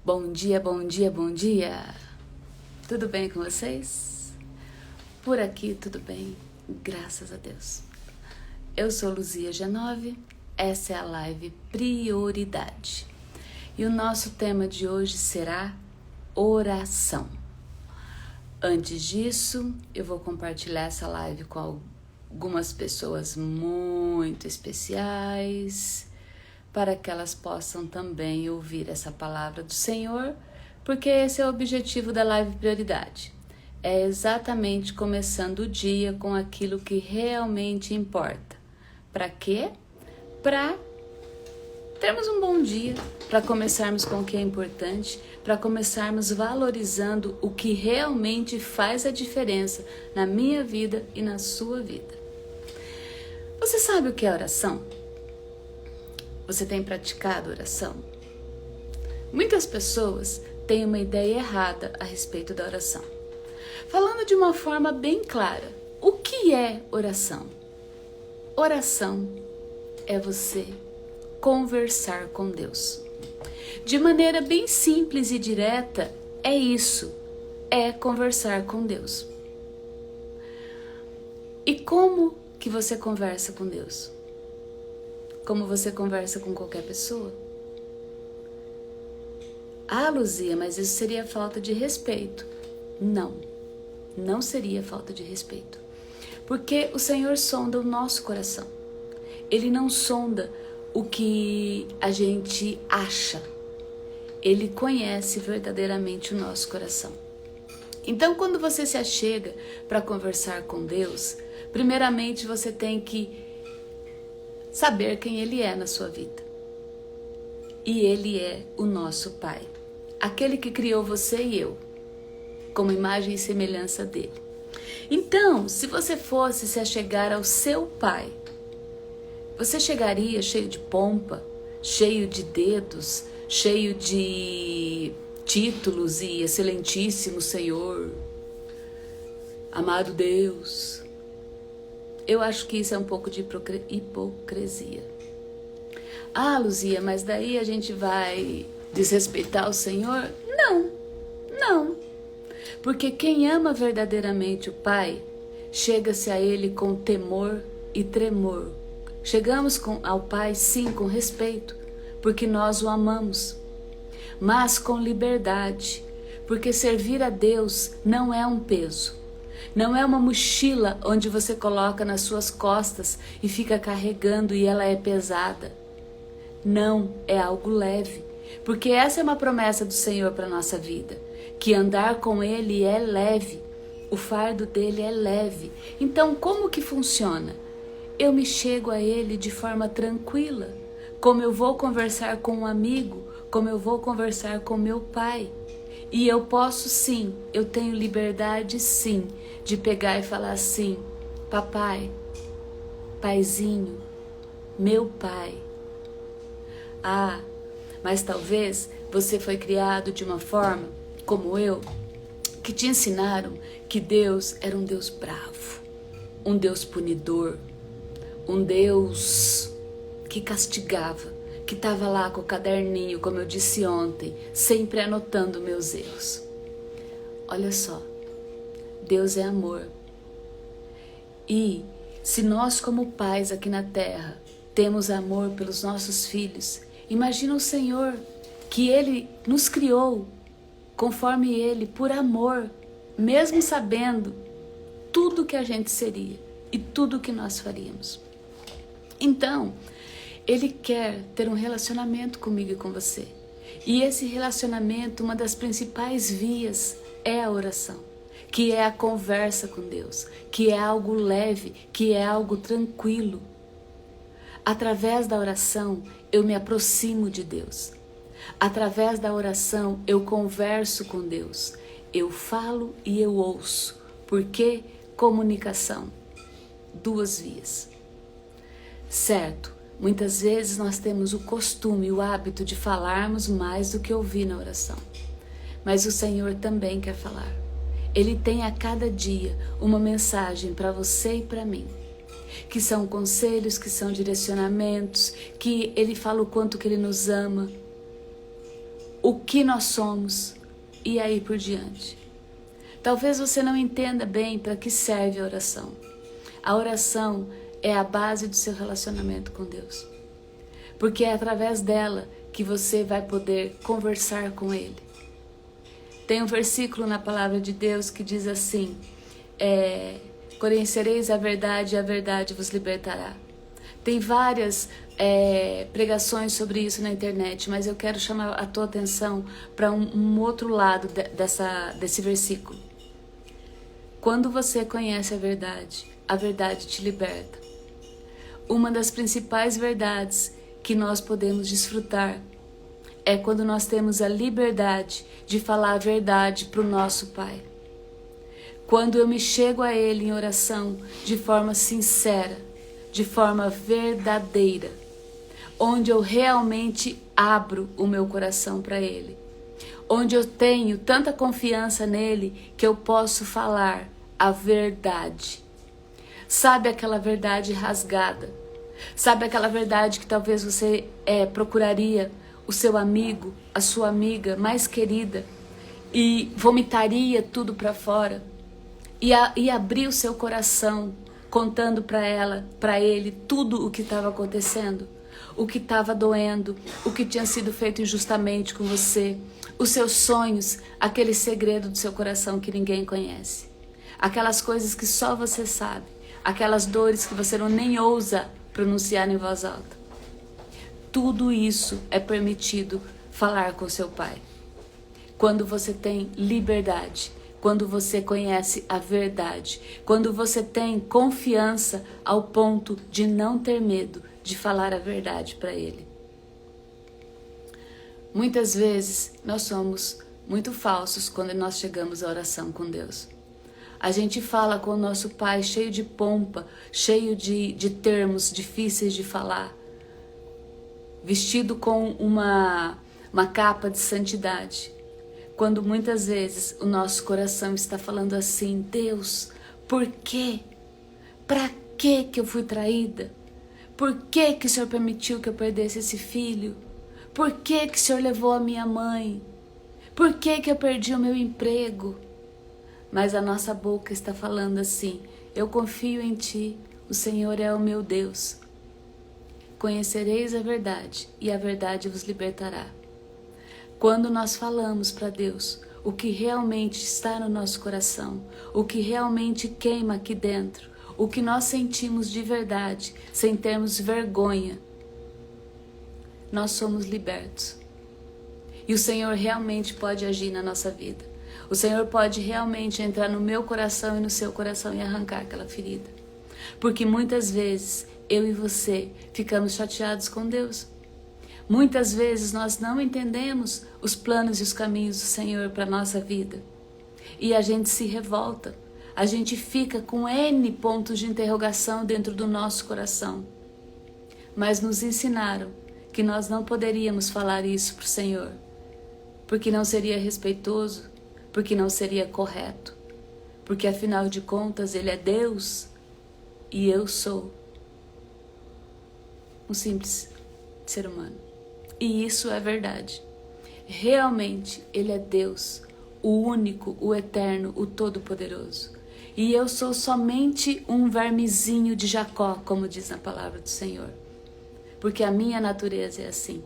Bom dia, bom dia, bom dia! Tudo bem com vocês? Por aqui tudo bem, graças a Deus. Eu sou Luzia G9, essa é a live Prioridade. E o nosso tema de hoje será oração. Antes disso, eu vou compartilhar essa live com algumas pessoas muito especiais, para que elas possam também ouvir essa palavra do Senhor, porque esse é o objetivo da live Prioridade. É exatamente começando o dia com aquilo que realmente importa. Para quê? Para termos um bom dia, para começarmos com o que é importante, para começarmos valorizando o que realmente faz a diferença na minha vida e na sua vida. Você sabe o que é oração? Você tem praticado oração? Muitas pessoas têm uma ideia errada a respeito da oração. Falando de uma forma bem clara, o que é oração? Oração é você conversar com Deus. De maneira bem simples e direta, é isso, é conversar com Deus. E como que você conversa com Deus? Como você conversa com qualquer pessoa? Ah, Luzia, mas isso seria falta de respeito. Não, não seria falta de respeito. Porque o Senhor sonda o nosso coração. Ele não sonda o que a gente acha. Ele conhece verdadeiramente o nosso coração. Então, quando você se achega para conversar com Deus, primeiramente você tem que saber quem Ele é na sua vida. E Ele é o nosso Pai. Aquele que criou você e eu, como imagem e semelhança dele. Então, se você fosse se achegar ao seu Pai, você chegaria cheio de pompa, cheio de dedos, cheio de títulos e excelentíssimo Senhor, amado Deus. Eu acho que isso é um pouco de hipocrisia. Ah, Luzia, mas daí a gente vai desrespeitar o Senhor? Não, não. Porque quem ama verdadeiramente o Pai, chega-se a Ele com temor e tremor. Chegamos ao Pai, sim, com respeito, porque nós o amamos. Mas com liberdade, porque servir a Deus não é um peso. Não é uma mochila onde você coloca nas suas costas e fica carregando e ela é pesada. Não, é algo leve. Porque essa é uma promessa do Senhor para a nossa vida. Que andar com Ele é leve. O fardo dele é leve. Então como que funciona? Eu me chego a Ele de forma tranquila. Como eu vou conversar com um amigo. Como eu vou conversar com meu pai. E eu posso sim, eu tenho liberdade sim, de pegar e falar assim: papai, paizinho, meu pai. Ah, mas talvez você foi criado de uma forma, como eu, que te ensinaram que Deus era um Deus bravo, um Deus punidor, um Deus que castigava, que estava lá com o caderninho, como eu disse ontem, sempre anotando meus erros. Olha só, Deus é amor. E se nós como pais aqui na terra temos amor pelos nossos filhos, imagina o Senhor, que Ele nos criou conforme Ele, por amor, mesmo sabendo tudo que a gente seria e tudo que nós faríamos. Então, Ele quer ter um relacionamento comigo e com você. E esse relacionamento, uma das principais vias é a oração, que é a conversa com Deus, que é algo leve, que é algo tranquilo. Através da oração, eu me aproximo de Deus. Através da oração, eu converso com Deus. Eu falo e eu ouço. Porque comunicação, duas vias. Certo? Muitas vezes nós temos o costume, o hábito de falarmos mais do que ouvir na oração. Mas o Senhor também quer falar. Ele tem a cada dia uma mensagem para você e para mim. Que são conselhos, que são direcionamentos, que Ele fala o quanto que Ele nos ama. o que nós somos e aí por diante. Talvez você não entenda bem para que serve a oração. A oração é a base do seu relacionamento com Deus. Porque é através dela que você vai poder conversar com Ele. Tem um versículo na palavra de Deus que diz assim, conhecereis a verdade e a verdade vos libertará. Tem várias pregações sobre isso na internet, mas eu quero chamar a tua atenção para um outro lado desse versículo. Quando você conhece a verdade te liberta. Uma das principais verdades que nós podemos desfrutar é quando nós temos a liberdade de falar a verdade para o nosso Pai. Quando eu me chego a Ele em oração de forma sincera, de forma verdadeira, onde eu realmente abro o meu coração para Ele, onde eu tenho tanta confiança nele que eu posso falar a verdade. Sabe aquela verdade rasgada? Sabe aquela verdade que talvez você procuraria o seu amigo, a sua amiga mais querida e vomitaria tudo para fora e abrir o seu coração contando para ele tudo o que estava acontecendo, o que estava doendo, o que tinha sido feito injustamente com você, os seus sonhos, aquele segredo do seu coração que ninguém conhece, aquelas coisas que só você sabe, aquelas dores que você nem ousa pronunciar em voz alta. Tudo isso é permitido falar com seu Pai. Quando você tem liberdade, quando você conhece a verdade, quando você tem confiança ao ponto de não ter medo de falar a verdade para Ele. Muitas vezes nós somos muito falsos quando nós chegamos à oração com Deus. A gente fala com o nosso Pai cheio de pompa, cheio de termos difíceis de falar, vestido com uma capa de santidade, quando muitas vezes o nosso coração está falando assim: Deus, por quê? Para que eu fui traída? Por que o Senhor permitiu que eu perdesse esse filho? Por que o Senhor levou a minha mãe? Por que eu perdi o meu emprego? Mas a nossa boca está falando assim: eu confio em Ti, o Senhor é o meu Deus. Conhecereis a verdade e a verdade vos libertará. Quando nós falamos para Deus o que realmente está no nosso coração, o que realmente queima aqui dentro, o que nós sentimos de verdade, sem termos vergonha, nós somos libertos. E o Senhor realmente pode agir na nossa vida. O Senhor pode realmente entrar no meu coração e no seu coração e arrancar aquela ferida. Porque muitas vezes eu e você ficamos chateados com Deus. Muitas vezes nós não entendemos os planos e os caminhos do Senhor para a nossa vida. E a gente se revolta. A gente fica com N pontos de interrogação dentro do nosso coração. Mas nos ensinaram que nós não poderíamos falar isso para o Senhor, porque não seria respeitoso, porque não seria correto, porque afinal de contas Ele é Deus e eu sou um simples ser humano. E isso é verdade. Realmente Ele é Deus, o único, o eterno, o todo-poderoso. E eu sou somente um vermezinho de Jacó, como diz na palavra do Senhor. Porque a minha natureza é assim.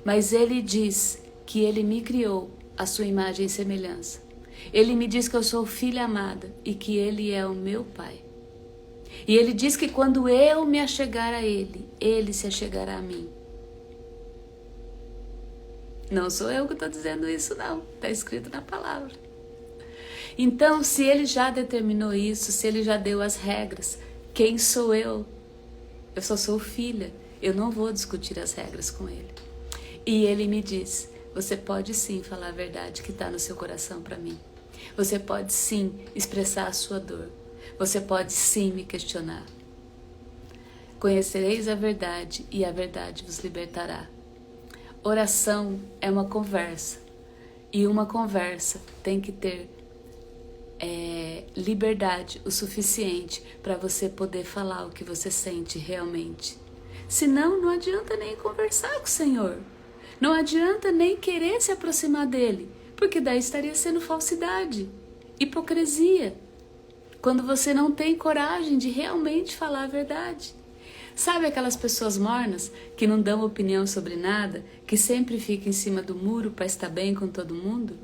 Mas Ele diz que Ele me criou à sua imagem e semelhança. Ele me diz que eu sou filha amada e que Ele é o meu Pai. E Ele diz que quando eu me achegar a Ele, Ele se achegará a mim. Não sou eu que estou dizendo isso, não. Está escrito na palavra. Então, se Ele já determinou isso, se Ele já deu as regras, quem sou eu? Eu só sou filha. Eu não vou discutir as regras com Ele. E Ele me diz: você pode sim falar a verdade que está no seu coração para mim. Você pode sim expressar a sua dor. Você pode sim me questionar. Conhecereis a verdade e a verdade vos libertará. Oração é uma conversa. E uma conversa tem que ter liberdade o suficiente para você poder falar o que você sente realmente. Senão, não adianta nem conversar com o Senhor. Não adianta nem querer se aproximar dele, porque daí estaria sendo falsidade, hipocrisia, quando você não tem coragem de realmente falar a verdade. Sabe aquelas pessoas mornas que não dão opinião sobre nada, que sempre ficam em cima do muro para estar bem com todo mundo?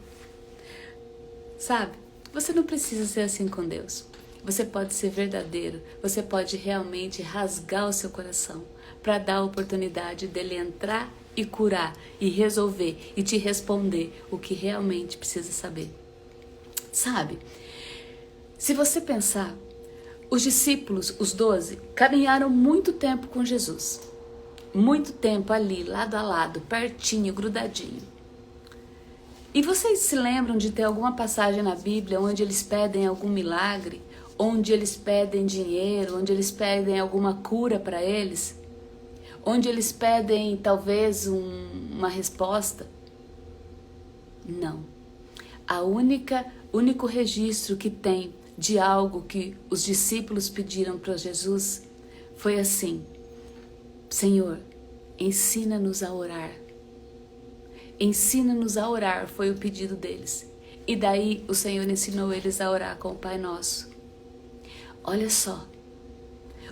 Sabe, você não precisa ser assim com Deus. Você pode ser verdadeiro, você pode realmente rasgar o seu coração para dar a oportunidade dele entrar e curar, e resolver, e te responder o que realmente precisa saber. Sabe, se você pensar, os discípulos, os 12, caminharam muito tempo com Jesus. Muito tempo ali, lado a lado, pertinho, grudadinho. E vocês se lembram de ter alguma passagem na Bíblia onde eles pedem algum milagre, onde eles pedem dinheiro, onde eles pedem alguma cura para eles? Onde eles pedem talvez uma resposta? Não. Único registro que tem de algo que os discípulos pediram para Jesus foi assim: Senhor, ensina-nos a orar. Ensina-nos a orar, foi o pedido deles. E daí o Senhor ensinou eles a orar com o Pai Nosso. Olha só,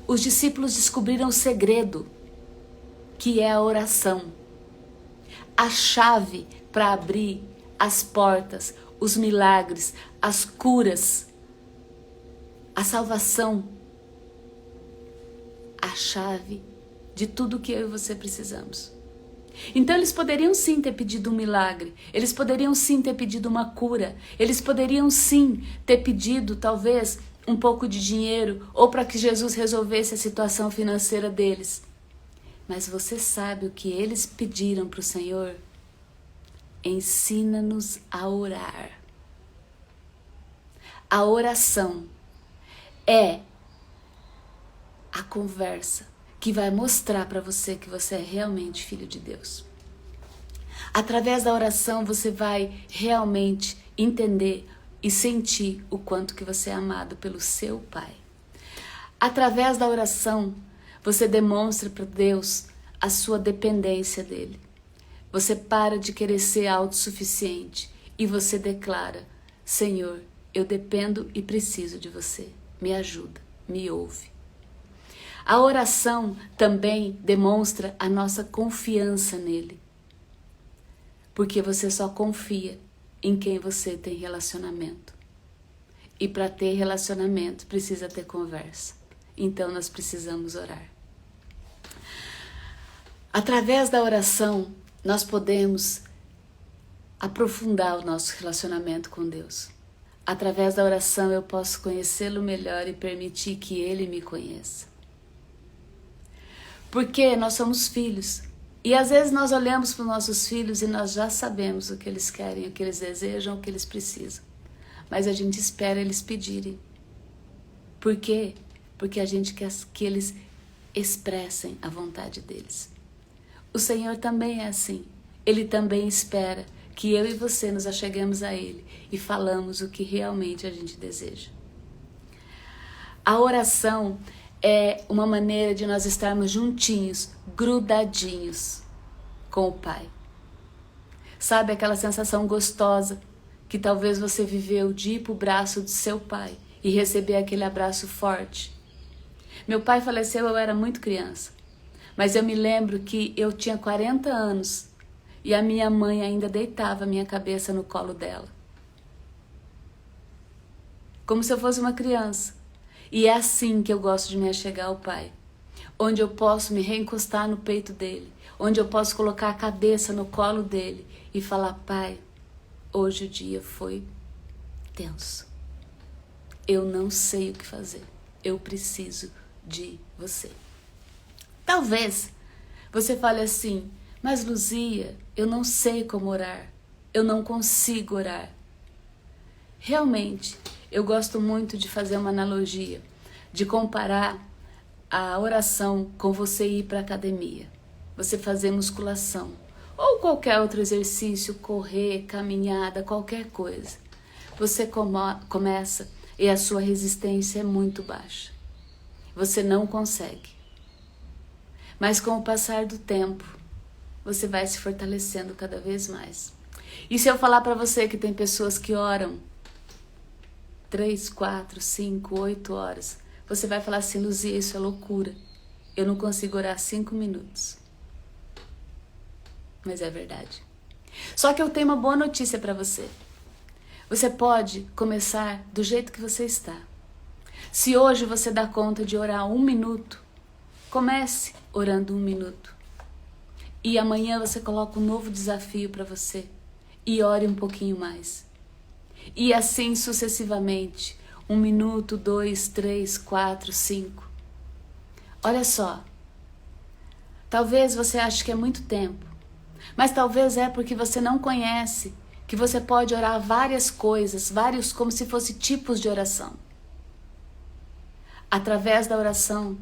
os discípulos descobriram o segredo, que é a oração. A chave para abrir as portas, os milagres, as curas, a salvação. A chave de tudo que eu e você precisamos. Então eles poderiam sim ter pedido um milagre, eles poderiam sim ter pedido uma cura, eles poderiam sim ter pedido talvez um pouco de dinheiro ou para que Jesus resolvesse a situação financeira deles. Mas você sabe o que eles pediram para o Senhor? Ensina-nos a orar. A oração é a conversa que vai mostrar para você que você é realmente filho de Deus. Através da oração você vai realmente entender e sentir o quanto que você é amado pelo seu Pai. Através da oração você demonstra para Deus a sua dependência dele. Você para de querer ser autossuficiente e você declara: Senhor, eu dependo e preciso de você. Me ajuda, me ouve. A oração também demonstra a nossa confiança nele. Porque você só confia em quem você tem relacionamento. E para ter relacionamento precisa ter conversa. Então nós precisamos orar. Através da oração nós podemos aprofundar o nosso relacionamento com Deus. Através da oração eu posso conhecê-lo melhor e permitir que ele me conheça. Porque nós somos filhos. E às vezes nós olhamos para os nossos filhos e nós já sabemos o que eles querem, o que eles desejam, o que eles precisam. Mas a gente espera eles pedirem. Por quê? Porque a gente quer que eles expressem a vontade deles. O Senhor também é assim. Ele também espera que eu e você nos acheguemos a Ele e falamos o que realmente a gente deseja. A oração é uma maneira de nós estarmos juntinhos, grudadinhos com o Pai. Sabe aquela sensação gostosa que talvez você viveu de ir para o braço do seu pai e receber aquele abraço forte? Meu pai faleceu, eu era muito criança, mas eu me lembro que eu tinha 40 anos e a minha mãe ainda deitava a minha cabeça no colo dela. Como se eu fosse uma criança. E é assim que eu gosto de me achegar ao Pai, onde eu posso me reencostar no peito dele, onde eu posso colocar a cabeça no colo dele e falar: Pai, hoje o dia foi tenso. Eu não sei o que fazer. Eu preciso de você. Talvez você fale assim: mas Luzia, eu não sei como orar. Eu não consigo orar. Realmente, eu gosto muito de fazer uma analogia, de comparar a oração com você ir para a academia, você fazer musculação ou qualquer outro exercício, correr, caminhada, qualquer coisa. Você começa e a sua resistência é muito baixa. Você não consegue. Mas com o passar do tempo, você vai se fortalecendo cada vez mais. E se eu falar para você que tem pessoas que oram 3, 4, 5, 8 horas, você vai falar assim: Luzia, isso é loucura. Eu não consigo orar 5 minutos. Mas é verdade. Só que eu tenho uma boa notícia para você. Você pode começar do jeito que você está. Se hoje você dá conta de orar 1 minuto, comece orando 1 minuto. E amanhã você coloca um novo desafio para você e ore um pouquinho mais. E assim sucessivamente, 1 minuto, 2, 3, 4, 5. Olha só, talvez você ache que é muito tempo, mas talvez é porque você não conhece que você pode orar várias coisas, vários como se fossem tipos de oração. Através da oração,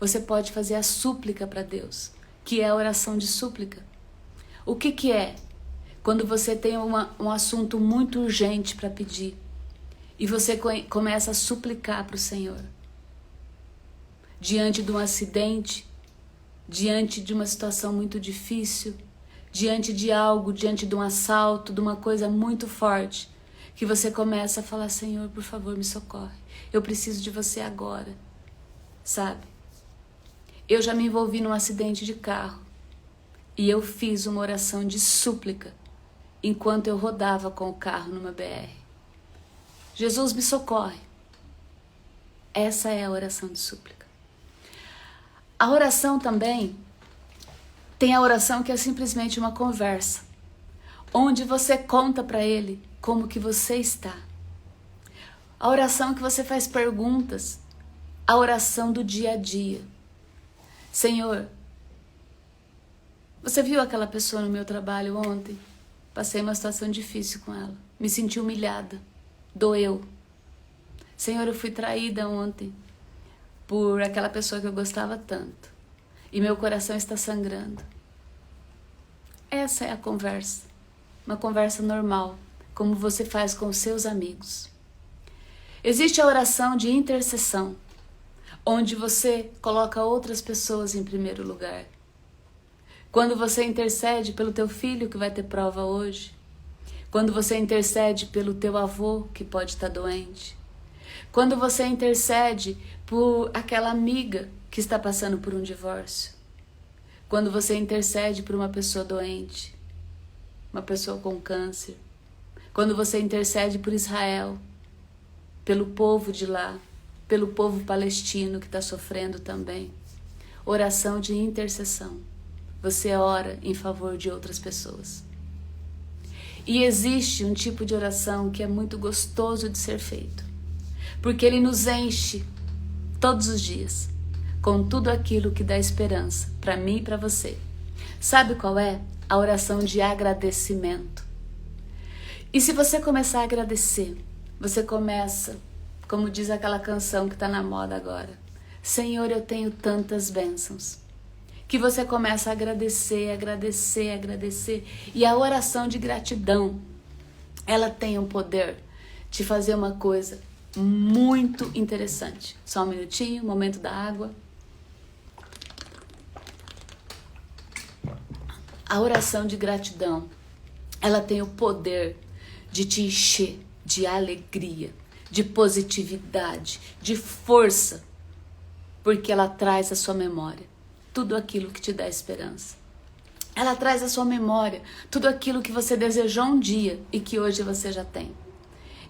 você pode fazer a súplica para Deus, que é a oração de súplica. O que é? Quando você tem um assunto muito urgente para pedir e você começa a suplicar para o Senhor. Diante de um acidente, diante de uma situação muito difícil, diante de algo, diante de um assalto, de uma coisa muito forte, que você começa a falar: Senhor, por favor, me socorre. Eu preciso de você agora, sabe? Eu já me envolvi num acidente de carro e eu fiz uma oração de súplica enquanto eu rodava com o carro numa BR. Jesus, me socorre. Essa é a oração de súplica. A oração também tem a oração que é simplesmente uma conversa, onde você conta para Ele como que você está. A oração que você faz perguntas, a oração do dia a dia. Senhor, você viu aquela pessoa no meu trabalho ontem? Passei uma situação difícil com ela. Me senti humilhada. Doeu. Senhor, eu fui traída ontem por aquela pessoa que eu gostava tanto. E meu coração está sangrando. Essa é a conversa. Uma conversa normal, como você faz com os seus amigos. Existe a oração de intercessão, onde você coloca outras pessoas em primeiro lugar. Quando você intercede pelo teu filho que vai ter prova hoje, quando você intercede pelo teu avô que pode estar doente, quando você intercede por aquela amiga que está passando por um divórcio, quando você intercede por uma pessoa doente, uma pessoa com câncer, quando você intercede por Israel, pelo povo de lá, pelo povo palestino que está sofrendo também. Oração de intercessão. Você ora em favor de outras pessoas. E existe um tipo de oração que é muito gostoso de ser feito, porque ele nos enche todos os dias com tudo aquilo que dá esperança para mim e para você. Sabe qual é? A oração de agradecimento. E se você começar a agradecer, você começa, como diz aquela canção que está na moda agora, Senhor, eu tenho tantas bênçãos. Que você começa a agradecer, agradecer, agradecer. E a oração de gratidão, ela tem o poder de fazer uma coisa muito interessante. Só um minutinho, momento da água. A oração de gratidão, ela tem o poder de te encher de alegria, de positividade, de força, porque ela traz à sua memória tudo aquilo que te dá esperança. Ela traz à sua memória tudo aquilo que você desejou um dia e que hoje você já tem.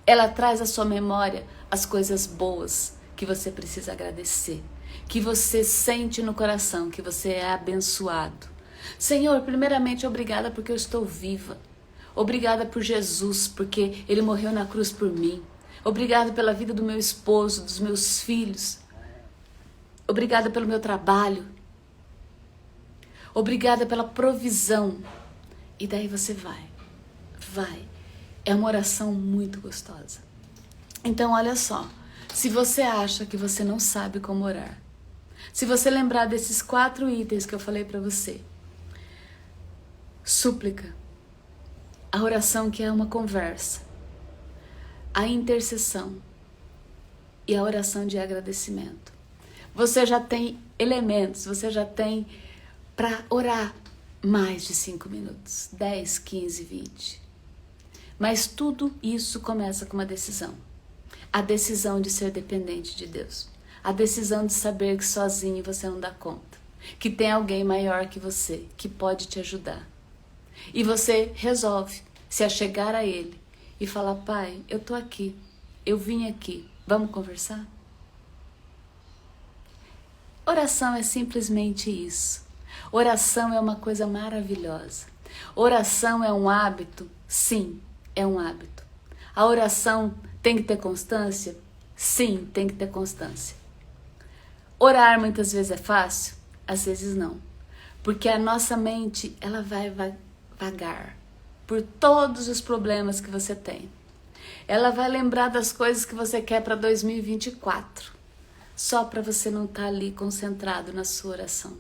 Ela traz à sua memória as coisas boas que você precisa agradecer, que você sente no coração, que você é abençoado. Senhor, primeiramente, obrigada porque eu estou viva. Obrigada por Jesus, porque Ele morreu na cruz por mim. Obrigada pela vida do meu esposo, dos meus filhos. Obrigada pelo meu trabalho. Obrigada pela provisão. E daí você vai. É uma oração muito gostosa. Então, olha só. Se você acha que você não sabe como orar, se você lembrar desses 4 itens que eu falei para você, súplica, a oração que é uma conversa, a intercessão e a oração de agradecimento. Você já tem elementos, você já tem para orar mais de 5 minutos, 10, 15, 20. Mas tudo isso começa com uma decisão. A decisão de ser dependente de Deus. A decisão de saber que sozinho você não dá conta. Que tem alguém maior que você, que pode te ajudar. E você resolve se achegar a Ele e falar: Pai, eu tô aqui, eu vim aqui, vamos conversar? Oração é simplesmente isso. Oração é uma coisa maravilhosa. Oração é um hábito? Sim, é um hábito. A oração tem que ter constância? Sim, tem que ter constância. Orar muitas vezes é fácil? Às vezes não. Porque a nossa mente, ela vai vagar por todos os problemas que você tem. Ela vai lembrar das coisas que você quer para 2024. Só para você não estar ali concentrado na sua oração.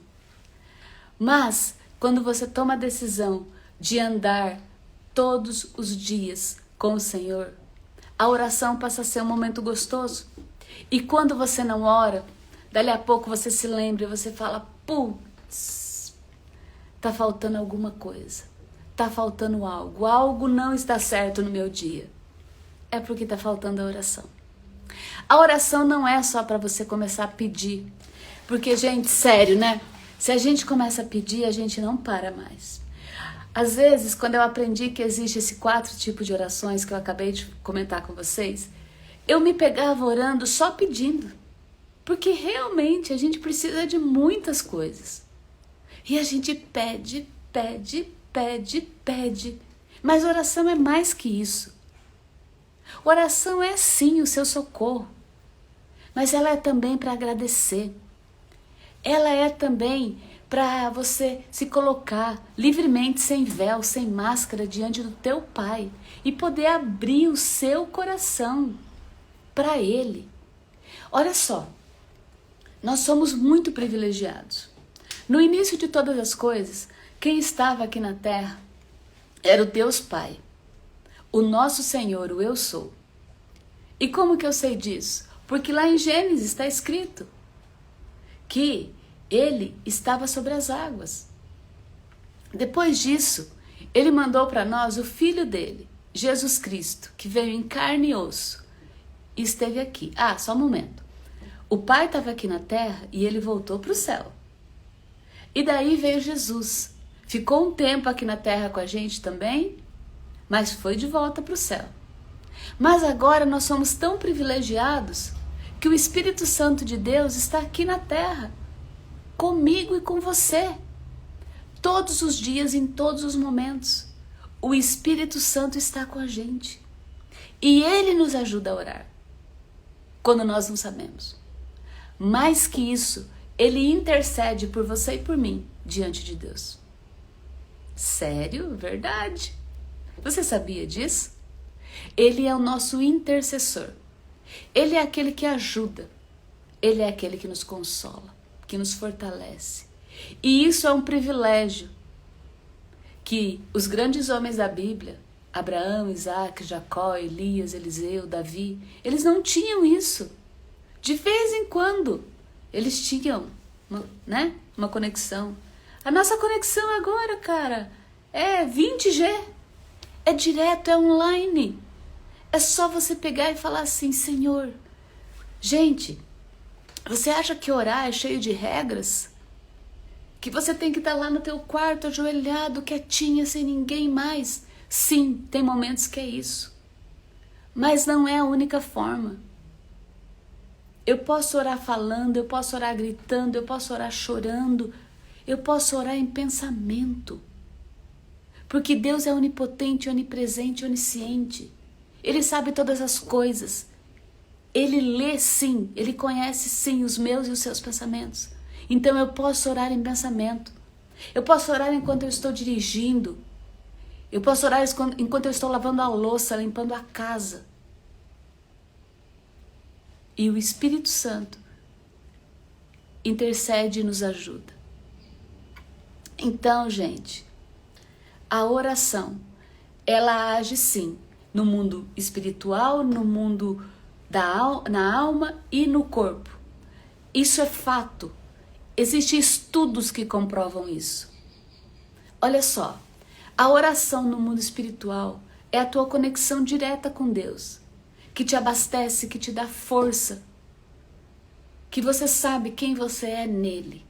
Mas, quando você toma a decisão de andar todos os dias com o Senhor, a oração passa a ser um momento gostoso. E quando você não ora, dali a pouco você se lembra e você fala: putz, tá faltando alguma coisa. Tá faltando algo. Algo não está certo no meu dia. É porque tá faltando a oração. A oração não é só para você começar a pedir. Porque, gente, sério, né? Se a gente começa a pedir, a gente não para mais. Às vezes, quando eu aprendi que existe esse 4 tipos de orações que eu acabei de comentar com vocês, eu me pegava orando só pedindo. Porque realmente a gente precisa de muitas coisas. E a gente pede, pede, pede, pede. Mas oração é mais que isso. Oração é sim o seu socorro. Mas ela é também para agradecer. Ela é também para você se colocar livremente, sem véu, sem máscara, diante do teu Pai e poder abrir o seu coração para Ele. Olha só, nós somos muito privilegiados. No início de todas as coisas, quem estava aqui na terra era o Deus Pai, o nosso Senhor, o Eu Sou. E como que eu sei disso? Porque lá em Gênesis está escrito que Ele estava sobre as águas. Depois disso, Ele mandou para nós o Filho dele, Jesus Cristo, que veio em carne e osso e esteve aqui. Ah, só um momento. O Pai estava aqui na terra e Ele voltou para o céu. E daí veio Jesus. Ficou um tempo aqui na terra com a gente também, mas foi de volta para o céu. Mas agora nós somos tão privilegiados que o Espírito Santo de Deus está aqui na terra, comigo e com você, todos os dias, em todos os momentos. O Espírito Santo está com a gente e Ele nos ajuda a orar quando nós não sabemos. Mais que isso, Ele intercede por você e por mim diante de Deus. Sério? Verdade. Você sabia disso? Ele é o nosso intercessor. Ele é aquele que ajuda. Ele é aquele que nos consola, que nos fortalece. E isso é um privilégio que os grandes homens da Bíblia, Abraão, Isaac, Jacó, Elias, Eliseu, Davi, eles não tinham isso. De vez em quando, eles tinham, uma conexão. A nossa conexão agora, cara, é 20G. É direto, é online. É só você pegar e falar assim: Senhor, gente, você acha que orar é cheio de regras? Que você tem que estar lá no teu quarto, ajoelhado, quietinha, sem ninguém mais? Sim, tem momentos que é isso. Mas não é a única forma. Eu posso orar falando, eu posso orar gritando, eu posso orar chorando, eu posso orar em pensamento. Porque Deus é onipotente, onipresente, onisciente. Ele sabe todas as coisas. Ele lê sim, Ele conhece sim os meus e os seus pensamentos. Então eu posso orar em pensamento. Eu posso orar enquanto eu estou dirigindo. Eu posso orar enquanto eu estou lavando a louça, limpando a casa. E o Espírito Santo intercede e nos ajuda. Então, gente, a oração, ela age sim no mundo espiritual, no mundo na alma e no corpo. Isso é fato. Existem estudos que comprovam isso. Olha só, a oração no mundo espiritual é a tua conexão direta com Deus, que te abastece, que te dá força, que você sabe quem você é nele.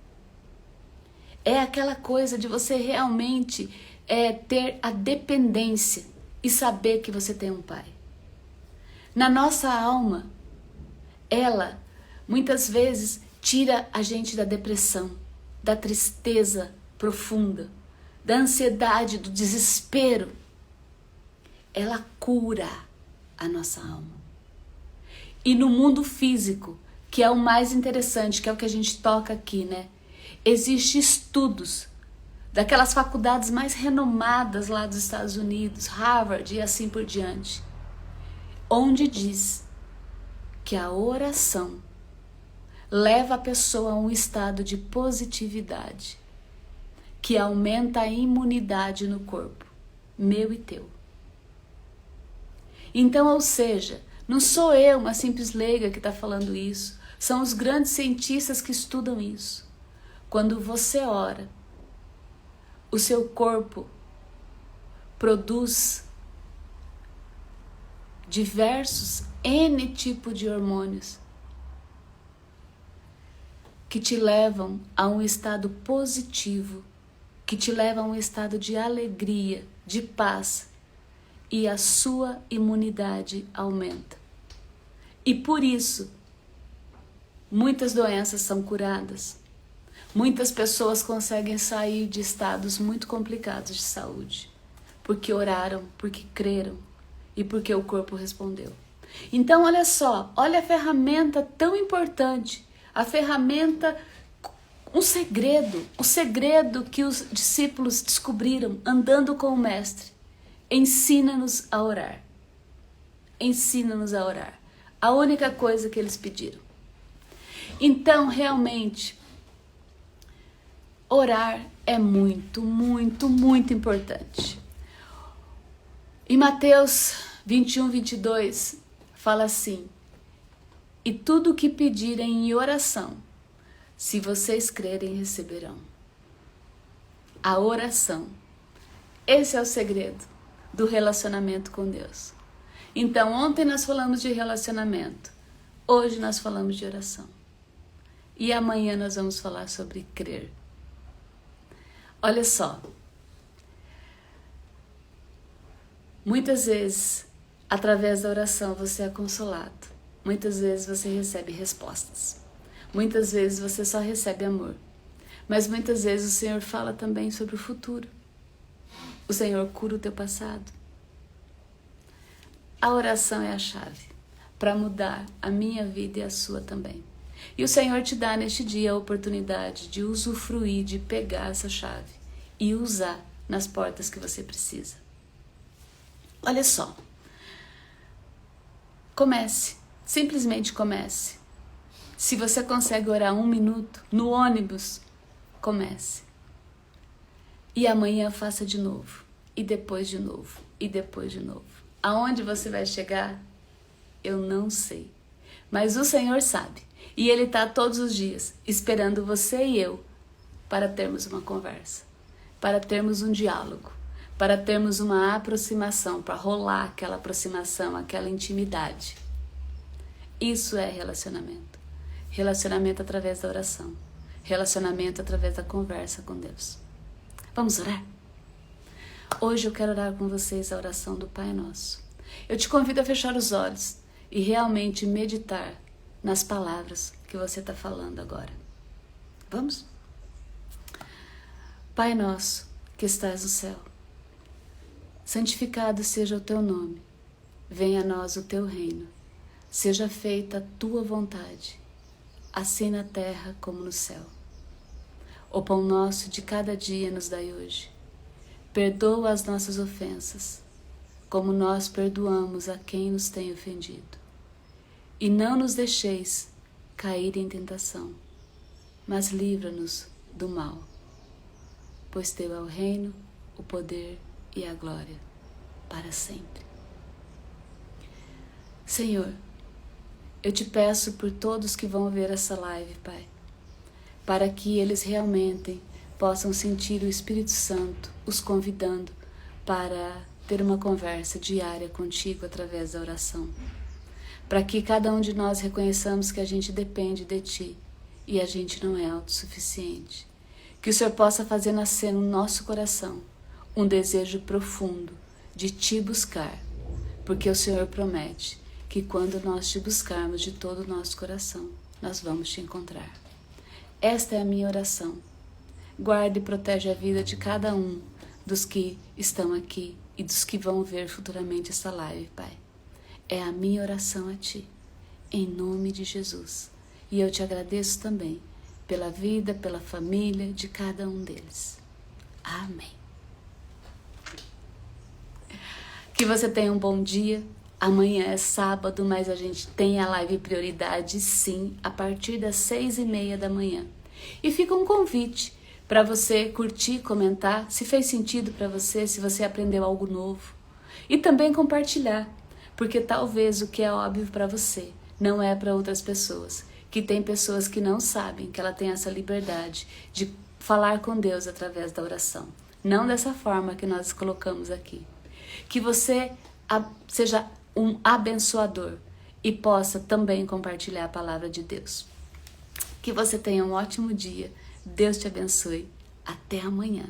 É aquela coisa de você realmente ter a dependência e saber que você tem um Pai. Na nossa alma, ela muitas vezes tira a gente da depressão, da tristeza profunda, da ansiedade, do desespero. Ela cura a nossa alma. E no mundo físico, que é o mais interessante, que é o que a gente toca aqui, né? Existem estudos daquelas faculdades mais renomadas lá dos Estados Unidos, Harvard e assim por diante, onde diz que a oração leva a pessoa a um estado de positividade, que aumenta a imunidade no corpo, meu e teu. Então, ou seja, não sou eu, uma simples leiga, que está falando isso, são os grandes cientistas que estudam isso. Quando você ora, o seu corpo produz diversos N tipos de hormônios que te levam a um estado positivo, que te levam a um estado de alegria, de paz, e a sua imunidade aumenta. E por isso, muitas doenças são curadas. Muitas pessoas conseguem sair de estados muito complicados de saúde, porque oraram, porque creram e porque o corpo respondeu. Então, olha só, olha a ferramenta tão importante, a ferramenta, o segredo que os discípulos descobriram andando com o Mestre. Ensina-nos a orar. Ensina-nos a orar. A única coisa que eles pediram. Então, realmente, orar é muito, muito, muito importante. Em Mateus 21, 22, fala assim: e tudo o que pedirem em oração, se vocês crerem, receberão. A oração. Esse é o segredo do relacionamento com Deus. Então, ontem nós falamos de relacionamento. Hoje nós falamos de oração. E amanhã nós vamos falar sobre crer. Olha só. Muitas vezes, através da oração, você é consolado. Muitas vezes você recebe respostas. Muitas vezes você só recebe amor. Mas muitas vezes o Senhor fala também sobre o futuro. O Senhor cura o teu passado. A oração é a chave para mudar a minha vida e a sua também. E o Senhor te dá neste dia a oportunidade de usufruir, de pegar essa chave e usar nas portas que você precisa. Olha só. Comece. Simplesmente comece. Se você consegue orar 1 minuto no ônibus, comece. E amanhã faça de novo. E depois de novo. E depois de novo. Aonde você vai chegar? Eu não sei. Mas o Senhor sabe. E Ele está todos os dias esperando você e eu para termos uma conversa. Para termos um diálogo. Para termos uma aproximação. Para rolar aquela aproximação, aquela intimidade. Isso é relacionamento. Relacionamento através da oração. Relacionamento através da conversa com Deus. Vamos orar? Hoje eu quero orar com vocês a oração do Pai Nosso. Eu te convido a fechar os olhos e realmente meditar nas palavras que você está falando agora. Vamos? Pai Nosso, que estás no céu, santificado seja o teu nome. Venha a nós o teu reino. Seja feita a tua vontade, assim na terra como no céu. O pão nosso de cada dia nos dai hoje. Perdoa as nossas ofensas, como nós perdoamos a quem nos tem ofendido. E não nos deixeis cair em tentação, mas livra-nos do mal. Pois teu é o reino, o poder e a glória, para sempre. Senhor, eu te peço por todos que vão ver essa live, Pai, para que eles realmente possam sentir o Espírito Santo, os convidando para ter uma conversa diária contigo através da oração. Para que cada um de nós reconheçamos que a gente depende de Ti e a gente não é autossuficiente. Que o Senhor possa fazer nascer no nosso coração um desejo profundo de Te buscar, porque o Senhor promete que quando nós Te buscarmos de todo o nosso coração, nós vamos Te encontrar. Esta é a minha oração. Guarde e protege a vida de cada um dos que estão aqui e dos que vão ver futuramente esta live, Pai. É a minha oração a Ti, em nome de Jesus. E eu Te agradeço também pela vida, pela família de cada um deles. Amém. Que você tenha um bom dia. Amanhã é sábado, mas a gente tem a live Prioridade, sim, a partir das 6h30 da manhã. E fica um convite para você curtir, comentar, se fez sentido para você, se você aprendeu algo novo. E também compartilhar, porque talvez o que é óbvio para você não é para outras pessoas. Que tem pessoas que não sabem que ela tem essa liberdade de falar com Deus através da oração. Não dessa forma que nós colocamos aqui. Que você seja um abençoador e possa também compartilhar a palavra de Deus. Que você tenha um ótimo dia. Deus te abençoe. Até amanhã.